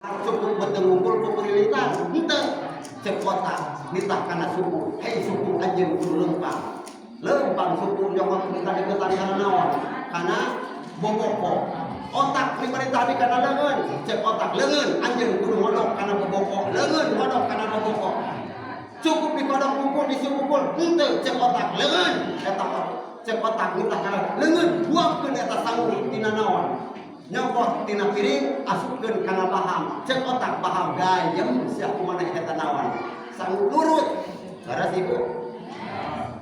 Cukup bertengukul pemerintahan ente cek kota nitah kana suku hei suku anjeun kudu lempang suku jangan kita diketari kana naon kana boboko otak pemerintah di kana leungeun cek otak leungeun anjeun kudu ngodok kana boboko leungeun ngodok kana boboko cukup dikodok kumpul disukul ente cek otak leungeun eta cek otak nitah kana leungeun buangkeun eta sangu tina naon nyokot tina piring asupkeun kana baham cek otak baham gayem sia kumaneh eta naon sang nurut garas ibu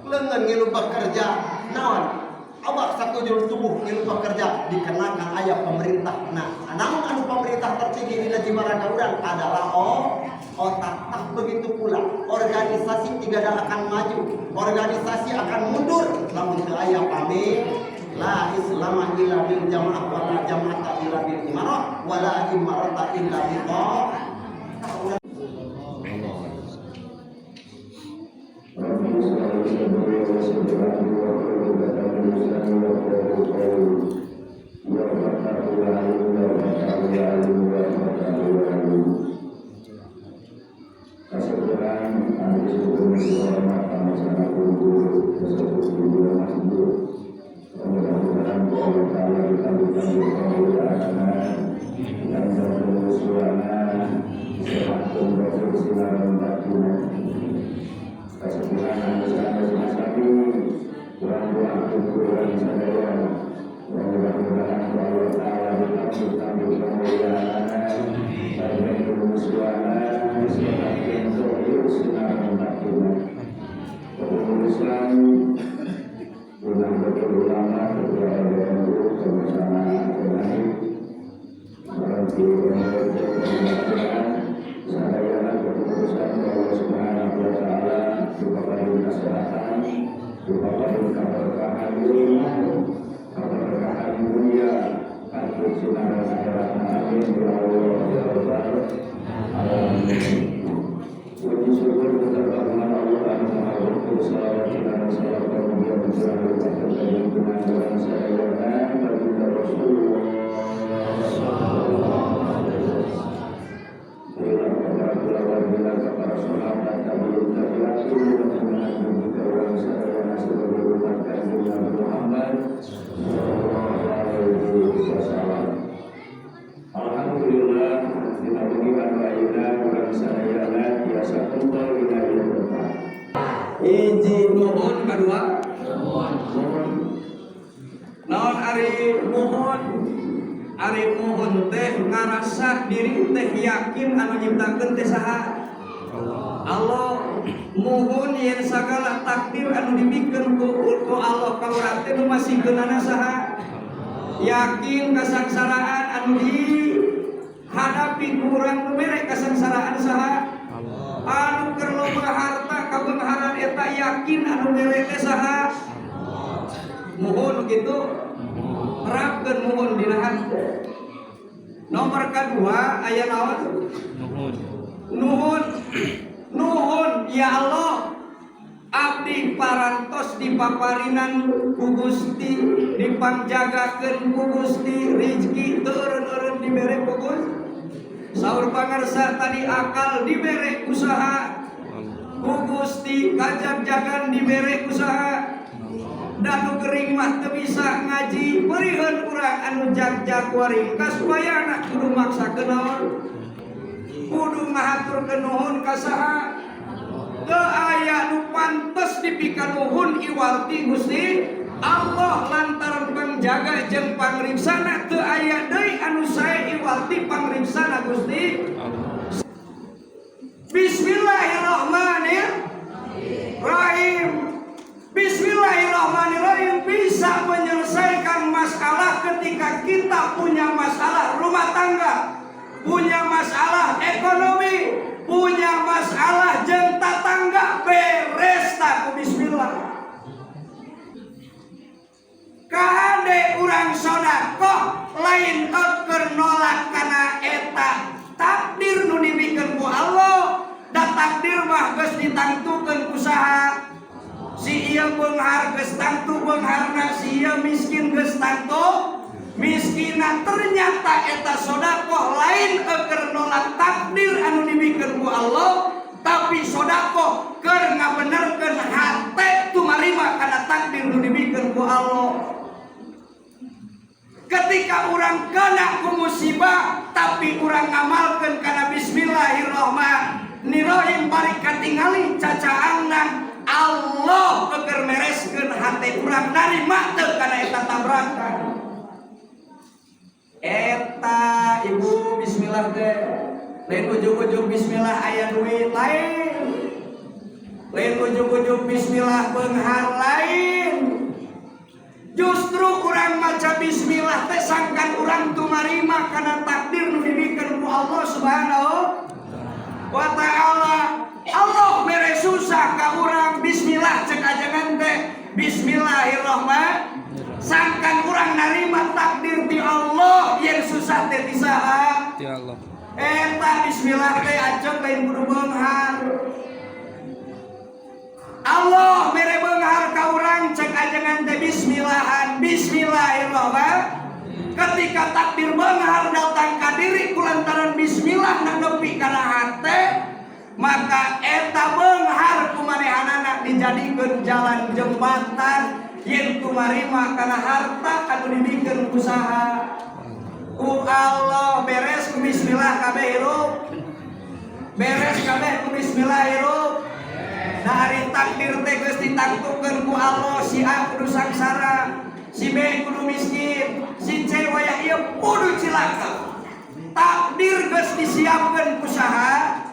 leungeun ngilu bekerja naon awak satujul tubuh ngilu bekerja dikenakan aya pemerintah nah namun anu pemerintah tertinggi dina jibaran urang adalah otak tak begitu pula organisasi tidak akan maju organisasi akan mundur lamun teu aya pamit la islama illa bil jamaah wa la jamaata illa bil imarah wa la imarata illa bil Ari mohon teh ngarasa diri teh yakin anu nyiptakeun teh saha Allah mohon yen sagala takdir anu dibikeun ku Allah ka urang teh nu masihkeunana saha yakin kasangsaraan anu dihadapi ku urang teh mere kasangsaraan saha anu keur loba harta kabeungharan eta yakin anu mere teh saha mohon kitu terapkeun mohon dina hati. Nomor kedua aya naon? Nuhun ya Allah abdi parantos dipaparinan ku Gusti dipangjagakeun ku Gusti rezeki teureun-eureun dibere ku Gusti saur pangarsa tadi akal dibere usaha ku Gusti kajag-jagan dibere usaha dan kering mah teu bisa ngaji beureun urang anu jag-jag waring kasupayana kudu maksakeun naon kudu ngahaturkeun nuhun ka saha teu aya nu pantes dipika nuhun iwalti Gusti Allah lantaran pangjaga jeung pangriksana teu aya deui anu sae iwalti pangriksana Gusti Bismillahirrahmanirrahim. Bismillahirrahmanirrahim bisa menyelesaikan masalah ketika kita punya masalah rumah tangga, punya masalah ekonomi, punya masalah jeung tatangga beres tak bismillah. Kade urang sodaqoh lain keur nolak kana eta takdir nu dibikeun ku Allah, da takdir mah geus ditangtukeun ku saha si ieu beunghar geus tangtu beungharna si ieu miskin geus tangtu miskin Cina ternyata eta sodakoh lain keur nolak takdir anu dibikeun ku Allah, tapi sodakoh keur ngabenerkeun hate tumarima kana takdir nu dibikeun ku Allah. Ketika orang kena ku musibah tapi orang ngamalkeun kana bismillahirrahmanirrahim bari katingali cacaangna, Allah keur mereskeun hate urang narima teu kana eta tabrakan. Eta ibu bismillah teh lain ujug-ujug bismillah aya duit lain. Lain ujug-ujug bismillah beunghar lain. Justru urang maca bismillah teh sangkan urang tumarima kana takdir nu dibikeun ku Allah Subhanahu wa taala. Allah mere susah ka urang bismillah cek ajangan teh bismillahirrahmanirrahim. Sangkan urang narima takdir ti Allah yang susah teh ti saha? Ti Allah. Eta bismillah teh ajeng lain kudu beunghar. Allah mere beunghar ka urang cek ajangan teh bismillahirrahmanirrahim. Ketika takdir beunghar datang ka diri kulantaran bismillah nepi kana hate, maka eta beunghar kumanehanana dijadikeun jalan jembatan yen kumarima kana harta anu dibikeun ku saha? Ku Allah. Beres ku bismillah kabeh hirup. Beres kabeh ku bismillah hirup. Dari takdir teh geus ditangtukeun ku Allah, si A kudu sangsara, si B kudu miskin, si C wayah ieu kudu cilaka. Takdir geus disiapkeun ku saha?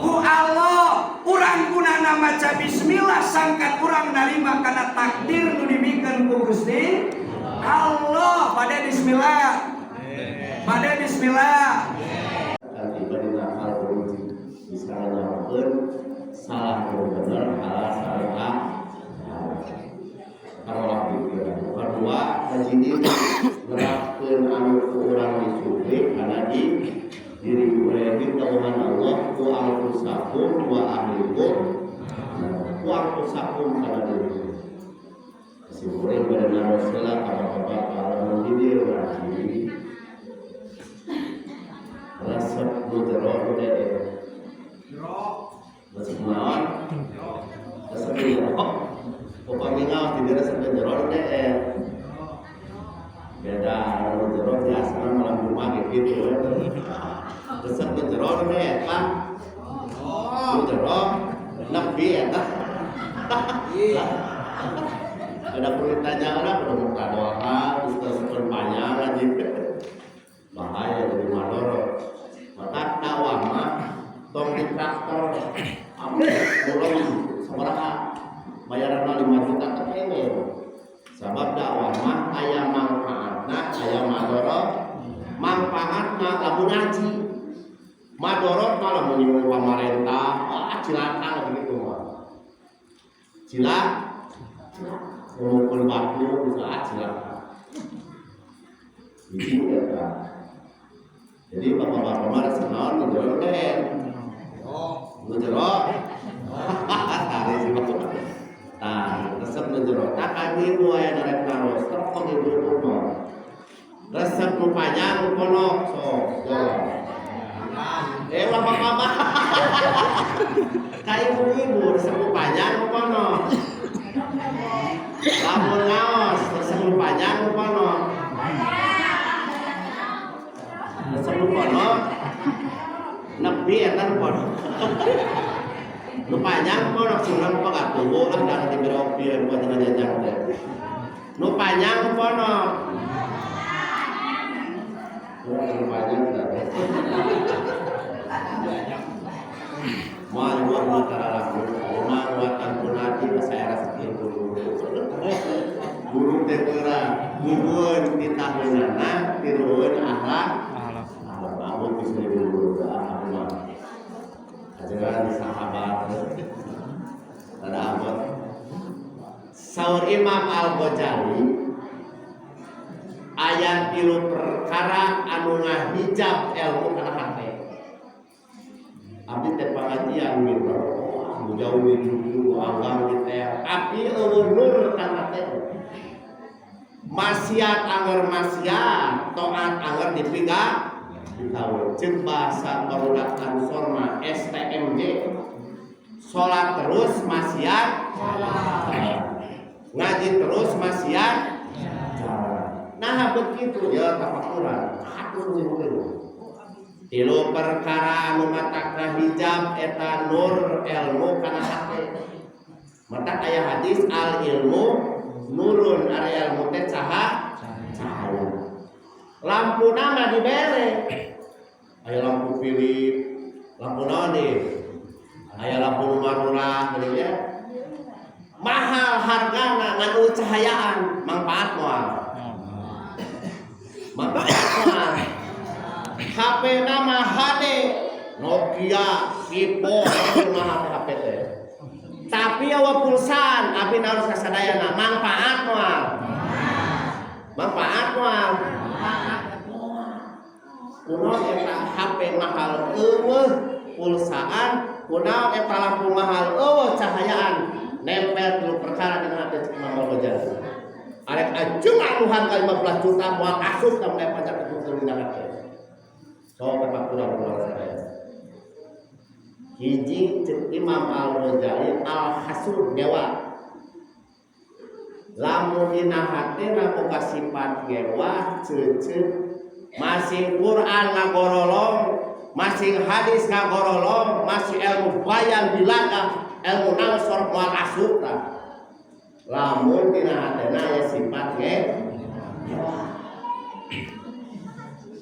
Ku Allah. Urang gunana maca bismillah sangkan urang narima kana takdir nu dibikeun ku Gusti Allah. Bade bismillah. Bade bismillah. Salah benar, salah kalau kedua jadi nerapkeun anu urang disuke kana di diri urang tauhan Allah ku al-sakum wa ahlikum ku al-sakum kana diri simure benar salah apa-apa kalau diri urang resep mudaro udah masuk naon? Resep jeruk. Pokoknya ngawas tidak resep jeruk deh. Beda jeruk biasa malam rumah gitu. Resep jeruk deh, Pak. Jeruk nepi ya, Pak. Ada perlu tanya orang perlu buka doa, terus berpanjang aja. Bahaya jadi madorot. Maka dakwah mah tong di traktor mulai sabaraha bayaran 5 juta ketene sabab dakwah mah aya manfaatna aya madorot. Manfaatna lamun ngaji, madorot mah lamun nyuruh pamarentah cilaka begitu mah ngumpul batu bisa cilaka gitu ya. Jadi bapak-bapak mah senang ngejero deh. Ngejero. Tadi sih Pak. Nah, resep ngejero. Tak kami aya narek naros, terpong ibu kono. Resep nu panjang kono sok. Bapak-bapak. Kayak ibu resep nu panjang kono. Lamun ngaos resep nu panjang kono. Resep kono nepi eta kono. Nu panjang kono surang pagatubo lah dan diberopi buat ngajajang teh. Nu panjang kono. Nu panjang teh. Mau buat mata laku, mau buatan punati saya rasa guru. Guru teh kurang, gugun di tahunana, tiruan akhlak. Bangun bisa dulu Allah ajaran sahabat ada apa saur Imam Al-Ghazali ayat 3 perkara anu ngahijab ilmu kana hate abdi teh pengajian gitu jauh di dulu anggang kita api ulur kana hate maksiat anger maksiat, taat anger dipigang. Cek bahasa barudak Ansor mah STMJ. Sholat terus maksiat, ngaji terus maksiat. Nah begitu ya tafakuran. Tilu perkara anu matakna hijab eta nur ilmu kana hate. Matak aya hadis al ilmu nurun, ari ilmu teh cahaya. Lampu nama dibere. Aya lampu Philip, lampu naon nih? Aya lampu marurah geuning ya. Mahal hargana nganu cahayaan, manfaat moal. HP nama HD, Nokia, Vivo, mahal HP teh. Tapi awa pulsan, abi harus kasadayana manfaat moal. Manfaat moal. Kunaon eta HP mahal eueuh pulsaan, kunaon eta lampu mahal eueuh cahayaan, nempel tilu perkara dina hati cek mangga bejana. Arek ajeng anuhan ka 15 juta moal asup ka mulai pajak itu dina hati. So bapak kurang-kurang sadaya. Hiji cek Imam Al-Ghazali al-hasud dewa. Lamun dina hati boga sifat dewa ceuceut masih Quran ngagorolong, masih hadis ngagorolong, masih ilmu bayan biladah, ilmu nasor moal asup. Lamun dina hatena ya sifat dewa.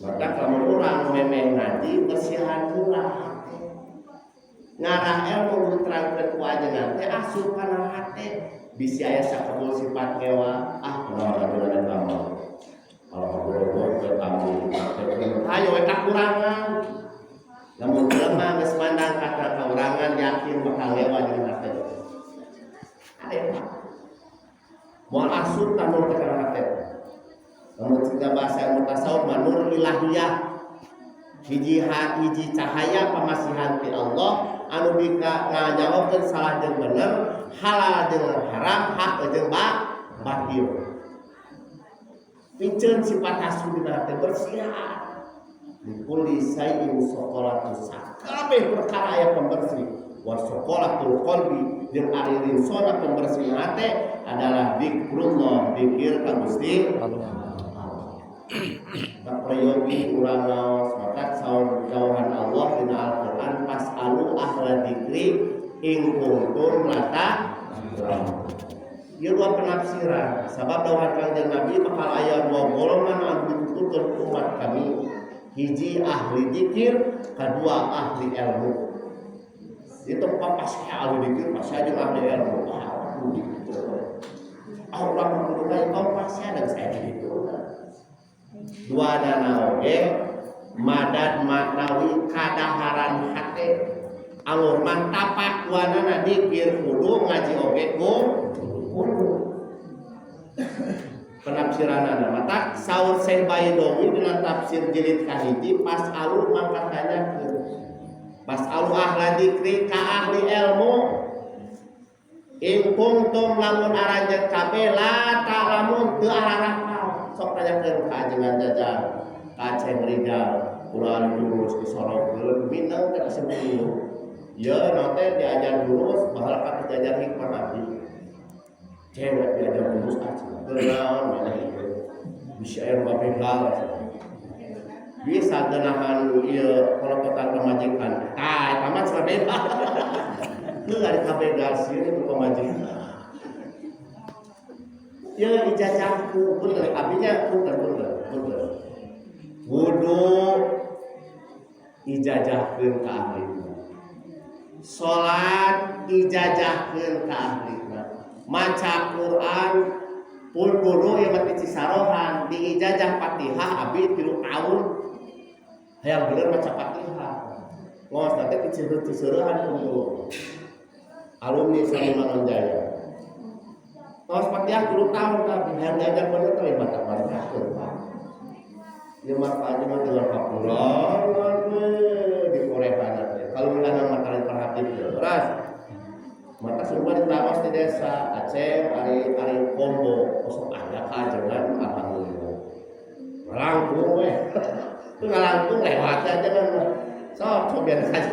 Maka kamu orang memang ngaji bersihan heula. Ngarah ilmu diterangkeun ku ajengan teh asup kana hate bisi aya sakabul sifat dewa. Kunaon kamu. Alhamdulillah ke tamu. Ayo eta kurangan. Lamun jelema geus mandang kata kaurangan yakin bakal lewa jeung hate. Ayo. Moal asup ka nur kana hate. Lamun cina bahasa mutasawuf nur ilahiyah. Hiji cahaya pamasihan ti Allah anu bisa ngajawakeun salah jeung bener, halal jeung haram, hak jeung batil. Piceun sifat hasud dina hati bersihan. Dikuli sayin sokolatus kabeh perkara aya pembersih. Wa sokolatul qalbi jeung ari rinsona pembersih hati adalah zikrullah, zikir ka Gusti Allah. Tak prayogi urang naos maka saur jauhan Allah dina Al-Qur'an fasalu ahla dzikri in kuntum la ta'lamun. Ieu dua penafsiran. Sabab dawuh Kanjeng Nabi bakal aya dua golongan anu dituturkeun umat kami. Hiji ahli dzikir, kedua ahli ilmu. Itu papas ahli dzikir, pas aja ahli ilmu. Allah menurunkan kompas dan saya gitu. Dua dana oge madad maknawi kadaharan hate. Alur mantapak duanana dzikir kudu ngaji oge penafsiranana mata saur Syekh Baidowi dina tafsir jilid kahiji pas alu mangkat tanyakeun pas alu ahla dzikri ka ahli ilmu in kuntum lamun aranjeun kabeh la ta'lamun teu ararah sok tanyakeun ka ajengan jajan ka Ceng Rizal ulah lurus disorongkeun bintang teh sebelum ye nanti diajar lurus bahal ka jajar hikmah nabi cewek diajar lurus aja kenaon mana itu bisa air babegal bisa genahan ieu polototan pemajikan eta mah sabeda teu ari kabegal sieun pemajikan ieu ijazahku bener abinya punten wudu ijazahkeun ka ahli salat ijazahkeun ka ahli maca Quran pun guru yang mati cisarohan di ijazah Fatihah abi 3 tahun hayang bener maca Fatihah ngos teh diceureut-ceurehan ku alumni Sani Manonjaya ngos Fatihah 3 tahun tapi hayang diajar bener teh baca Fatihah ieu mah aja mah dengan kapuran di korehan teh kalau ulah materi perhatian terus maka semua ditawas di desa Aceh ari kombo kosong aya kajengan alhamdulillah ngalangkung weh itu ngalangkung lewat aja kan sok biar saja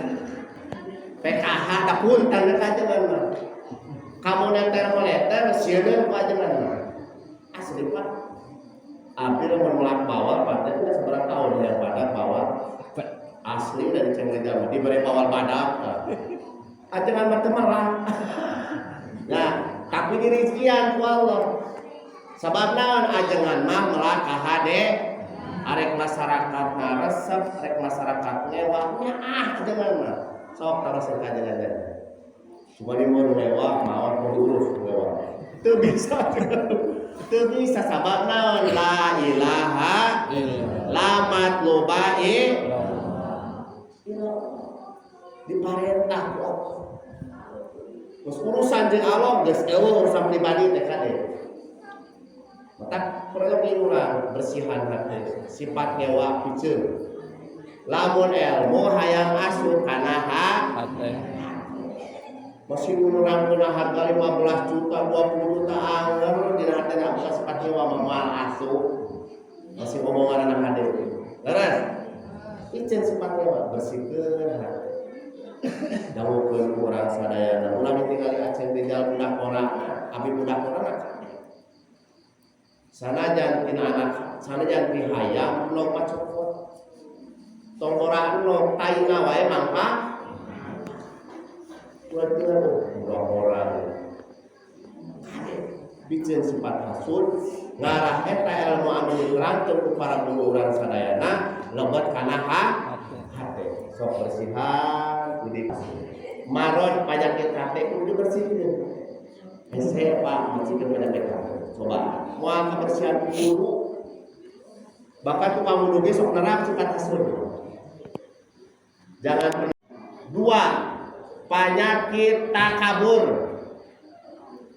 PKH da punten kajengan mah kamu neter moneter sieun kajengan asli Pak abdi mun bawa paten seberapa tahun yang pada bawa asli dari Cengjama diberi bawal badak ajengan mah teu merah nah tapi dirizian ku Allah sabab naon ajengan mah melah ka hade arek masyarakat resep arek masyarakat ngewahnya ajengan mah sok terus kajengan cuma di mau lewat mau diurus lewat teu bisa sabab naon la ilaha la matluba diparentah ku Allah terus urusan jeung Allah geus eueuh urusan pribadi teh kade maka perlu urang bersihan hati sifat nyewa piceun lamun ilmu hayang asup kana hate masih urang geuna harga 15 juta 20 juta anger dina hatena bukan sifat nyewa mamal asup masih omongan anak hade leres piceun sifat nyewa bersihkeun hati dawuhkeun urang sadayana ulah ditinggali Aceh tinggal budak orang abi budak orang sanajan tina anak sanajan ti hayam lo pacokot tonggoran lo taina wae mangpa budak orang biceun sifat hasud ngarah eta ilmu anu diterangkeun ku para guru urang sadayana lebet kana hate sok bersihan kudu maron penyakit hati kudu bersihkeun hese Pak bersihkeun penyakit hati coba moal kebersihan kudu bahkan tukang wudu ge sok nerap sifat hasud jangan pernah dua penyakit takabur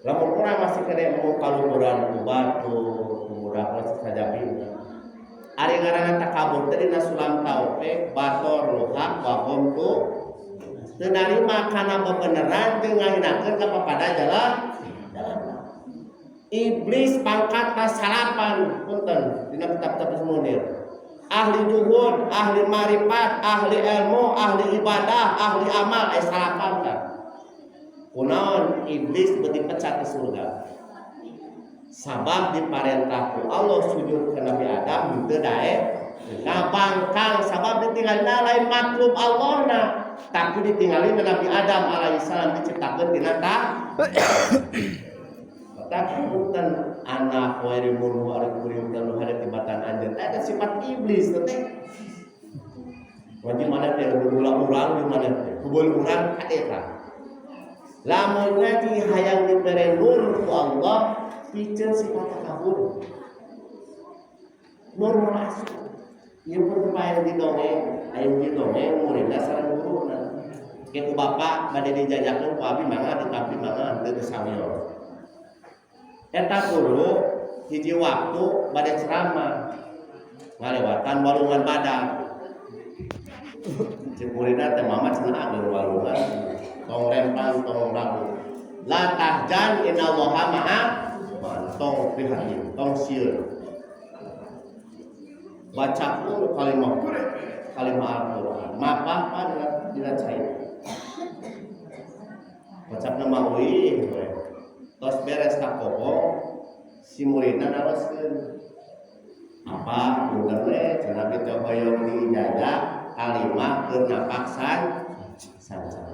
lamun urang masih kena mau kaluhuran ku batu ku budak masih saja pindah ari ngaranna takabur teh dina sulam tauhid bator luhak wa qomtu teu narima kana bebeneran teu ngahinakeun ka papada jalan iblis pangkatna salapan punten dina kitab-kitab Munir ahli juhud ahli marifat ahli ilmu ahli ibadah ahli amal salapan kan kunaon iblis beuti pecat di surga sabab diparentah ku Allah sujud ke Nabi Adam henteu dae ngabangkang sabab ditinggalina lain matlub Allahna tapi ditinggalin Nabi Adam alaihissalam diciptakeun tina ta tapi punten anak wae mun arek kuring nu hadap tibatan anjeun eta sifat iblis teh wajib mana teh ulang di mana teh kubul urang ka eta lamun ngaji hayang dibere nur ku Allah piceun sifat takabur nur masuk ieu pun pae di dongeng aya di dongeng muridna sareng guruna kitu bapak bade dijajakeun ku abi mangga ditampi mangga teu samios eta guru hiji waktu bade ceramah ngalewatan walungan badak cek muridna teh mama cenah ageun walungan tong rempang tong lagu la tahjan innallaha ma'a tong prihatin tong sieun baca pun kalimat Al-Qur'an mapah dina cai baca nama uih tos beres takobo si muridna naroskeun apa punten we cenah kita hoyong dijaga kalimah keur napaksan sancan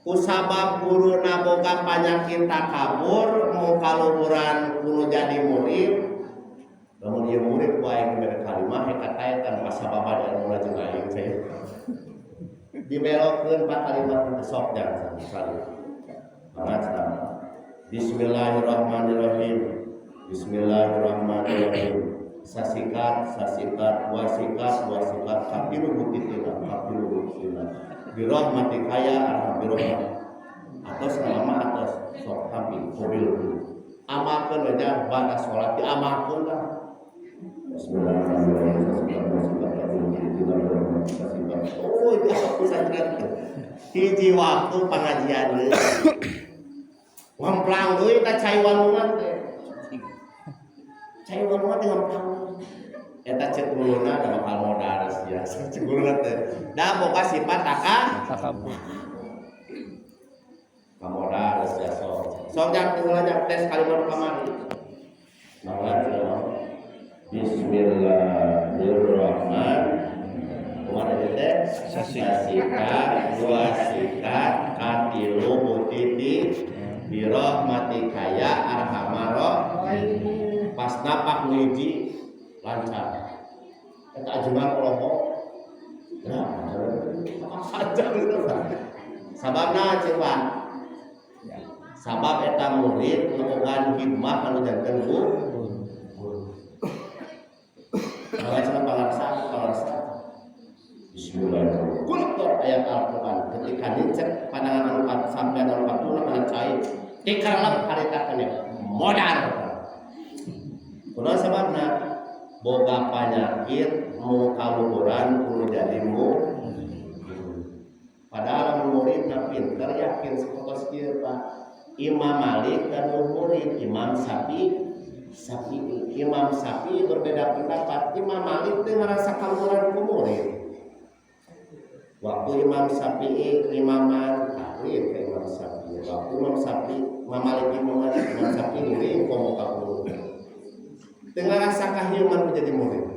kusabab guruna boga penyakit takabur mau kaluhuran kudu jadi murid lamun ieu murid ku aya mere kalimah kata tanpa sabab anu lajeng aing teh dibelokkeun pa kalimat teh sok jangan sekali banget Bismillahirrahmanirrahim Bismillahirrahmanirrahim sasikat wasikat kapilu butitina birahmati kaya alhamdulillah atas nama atas sok kami mobil amalkeun aja pada salat diamalkeun lah Bismillahirrahmanirrahim oh itu bisa hiji waktu pengajian deui. Ngemplang deui ta cai walungan teh. Cai walungan teh ngemplang. Eta cek guluna da bakal modal sia. Cek guluna teh. Da boga sifat takabur. Kamodal sia sok. Sok jak ngajak tes kalimat kamari. Bismillahirrahmanirrahim. Kemarin teh sasikat dua sikat katilu mutiti birahmatikaya arhamar pas napak nuiji lancar. Eta ajengan kelompok. Ya, saja gitu. Sababna cepat. Sabab eta murid melakukan hikmah anu janten guru. Bagaimana pengarsa. Bismillahirrahmanirrahim. Kultur ayat Al-Quran ketika dicek pandangan anu sampai anu 40 kana cai dikaralap haritakeun modal. Kunaon sababna? Boga panyakit mau kaluhuran kudu jadi padahal muridna pinter yakin sakotos kieu Pak. Imam Malik dan murid Imam Syafi'i. Imam Syafi'i berbeda pendapat. Imam Malik teh ngarasa kaluhuran ku murid. Waktu Imam Syafi'i imaman taklid ke Imam Syafi'i. Waktu Imam Malik imaman Imam Syafi'i ini komo ka guru. Teu ngarasa kahieuman menjadi murid.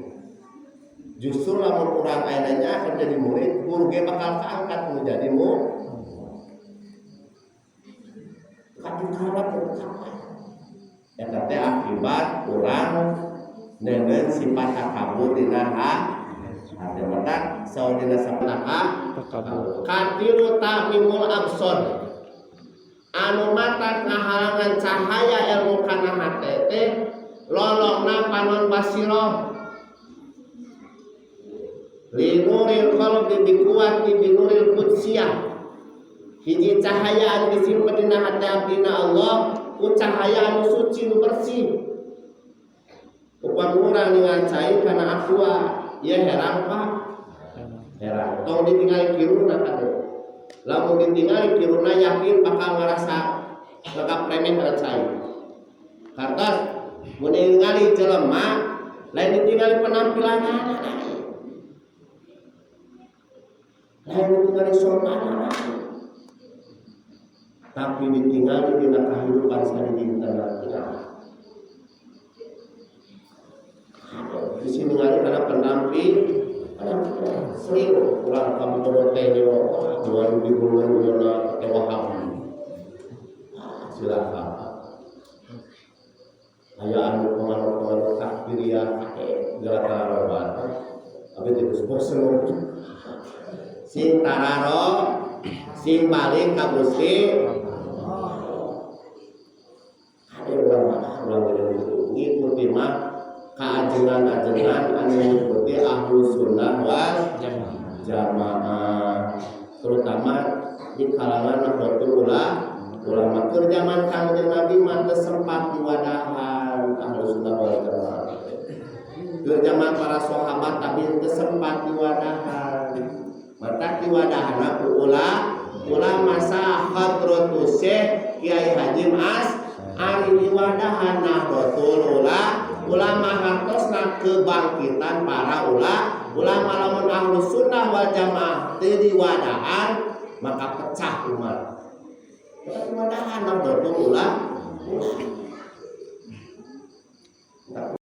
Justru lamun urang ayeuna akan jadi murid, guru ge bakal kaangkat menjadi murid. Kadang harap eta teh akibat urang neueun sifat takabur dina hati mata saudina sapnaka katilu tamimul absor anu mata ngahalangan cahaya ilmu kana hate teh lolongna panon basiro linuril qalbi biquwati binuril qudsiyah hiji cahaya anu disimpen dina hati abdina Allah ku cahaya anu suci nu bersih upam urang ningali kana aqua ya herang Pak herang tong ditinggali kiruna kade lamun ditinggali kiruna yakin bakal ngarasa lengkap remeh kana cai kartos mun ningali jelema lain ditinggali penampilanna lain ditinggali sopanana tapi ditinggali dina kehidupan sadinten di sini ningali karena penampil sering kurang kamu torotenyo 2020 na tewaham silakan aya anu pengaruh takbiriyah gerakan robat abi terus bosen sing tararo sing balik ka Gusti ngikuti mah kaajengan-ajengan anu ngikuti ahlu sunnah wal jamaah terutama di kalangan Nahdlatul Ulama keur zaman Kangjeng Nabi mah teu sempat diwadahan ahlu sunnah wal jamaah keur zaman para sahabat tapi teu sempat diwadahan mata diwadahan ulama sah Hadratus Syekh Kiai Haji Mas ari diwadahan Nahdlatul ulama hartosna kebangkitan para ulama lamun ahlu sunnah wal jamaah teu diwadahan maka pecah umat diwadahan Nahdlatul ulama